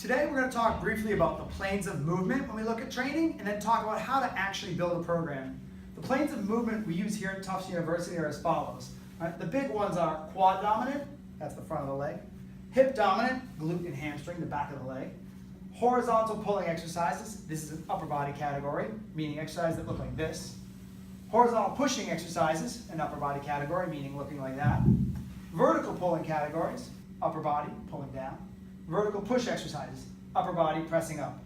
Today we're going to talk briefly about the planes of movement when we look at training, and then talk about how to actually build a program. The planes of movement we use here at Tufts University are as follows. Right? The big ones are quad dominant, that's the front of the leg. Hip dominant, glute and hamstring, the back of the leg. Horizontal pulling exercises, this is an upper body category, meaning exercises that look like this. Horizontal pushing exercises, an upper body category, meaning looking like that. Vertical pulling categories, upper body pulling down. Vertical push exercises, upper body pressing up.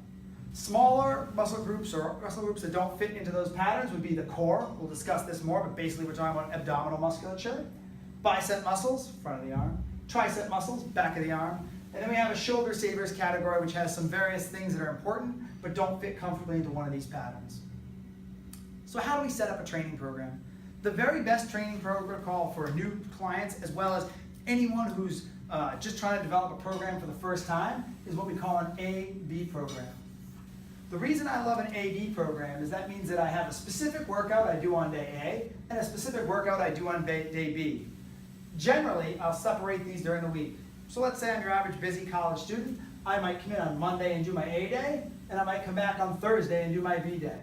Smaller muscle groups or muscle groups that don't fit into those patterns would be the core. We'll discuss this more, but basically we're talking about abdominal musculature. Bicep muscles, front of the arm. Tricep muscles, back of the arm. And then we have a shoulder savers category, which has some various things that are important, but don't fit comfortably into one of these patterns. So how do we set up a training program? The very best training protocol for new clients, as well as anyone who's just trying to develop a program for the first time, is what we call an A-B program. The reason I love an A-B program is that means that I have a specific workout I do on day A and a specific workout I do on day B. Generally, I'll separate these during the week. So let's say I'm your average busy college student. I might come in on Monday and do my A day, and I might come back on Thursday and do my B day.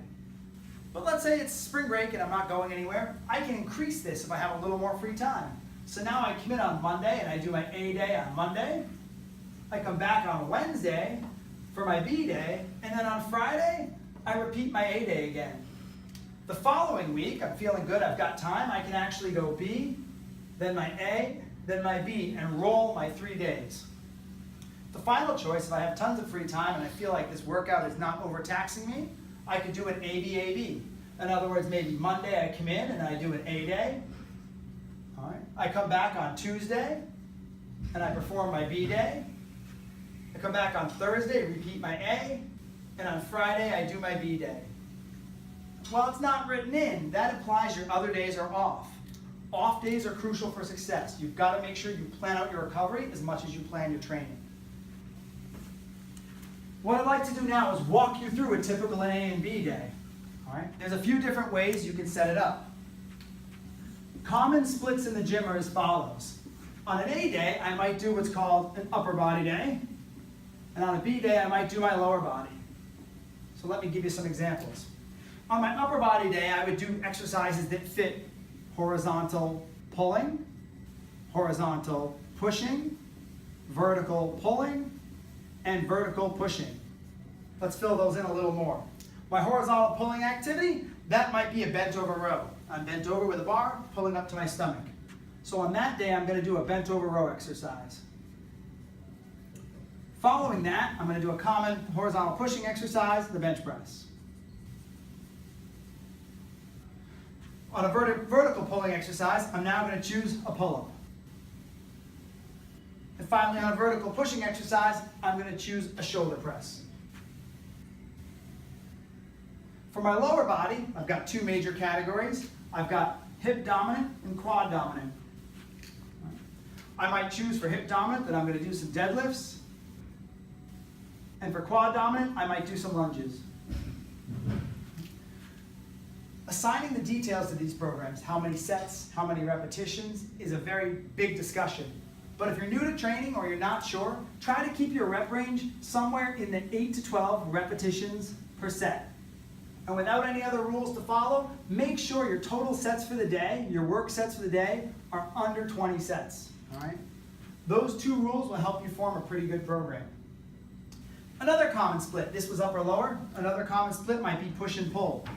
But let's say it's spring break and I'm not going anywhere. I can increase this if I have a little more free time. So now I come in on Monday and I do my A day on Monday. I come back on Wednesday for my B day, and then on Friday, I repeat my A day again. The following week, I'm feeling good, I've got time, I can actually go B, then my A, then my B, and roll my 3 days. The final choice, if I have tons of free time and I feel like this workout is not overtaxing me, I could do an AB-AB. In other words, maybe Monday I come in and I do an A day. All right. I come back on Tuesday and I perform my B day. I come back on Thursday, repeat my A, and on Friday I do my B day. While it's not written in, that implies your other days are off. Off days are crucial for success. You've got to make sure you plan out your recovery as much as you plan your training. What I'd like to do now is walk you through a typical A and B day. All right? There's a few different ways you can set it up. Common splits in the gym are as follows. On an A day, I might do what's called an upper body day. And on a B day, I might do my lower body. So let me give you some examples. On my upper body day, I would do exercises that fit horizontal pulling, horizontal pushing, vertical pulling, and vertical pushing. Let's fill those in a little more. My horizontal pulling activity, that might be a bent over row. I'm bent over with a bar, pulling up to my stomach. So on that day, I'm going to do a bent over row exercise. Following that, I'm going to do a common horizontal pushing exercise, the bench press. On a vertical pulling exercise, I'm now going to choose a pull-up. And finally, on a vertical pushing exercise, I'm going to choose a shoulder press. For my lower body, I've got two major categories. I've got hip dominant and quad dominant. I might choose for hip dominant that I'm going to do some deadlifts. And for quad dominant, I might do some lunges. Assigning the details to these programs, how many sets, how many repetitions, is a very big discussion. But if you're new to training or you're not sure, try to keep your rep range somewhere in the 8 to 12 repetitions per set. And without any other rules to follow, make sure your total sets for the day, your work sets for the day, are under 20 sets. All right? Those two rules will help you form a pretty good program. Another common split, this was upper lower. Another common split might be push and pull.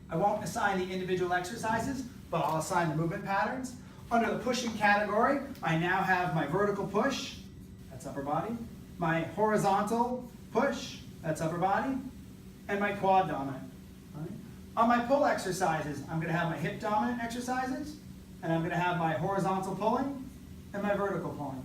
I won't assign the individual exercises, but I'll assign the movement patterns. Under the pushing category, I now have my vertical push, that's upper body, my horizontal push, that's upper body, and my quad dominant. Right? On my pull exercises, I'm going to have my hip dominant exercises, and I'm going to have my horizontal pulling and my vertical pulling.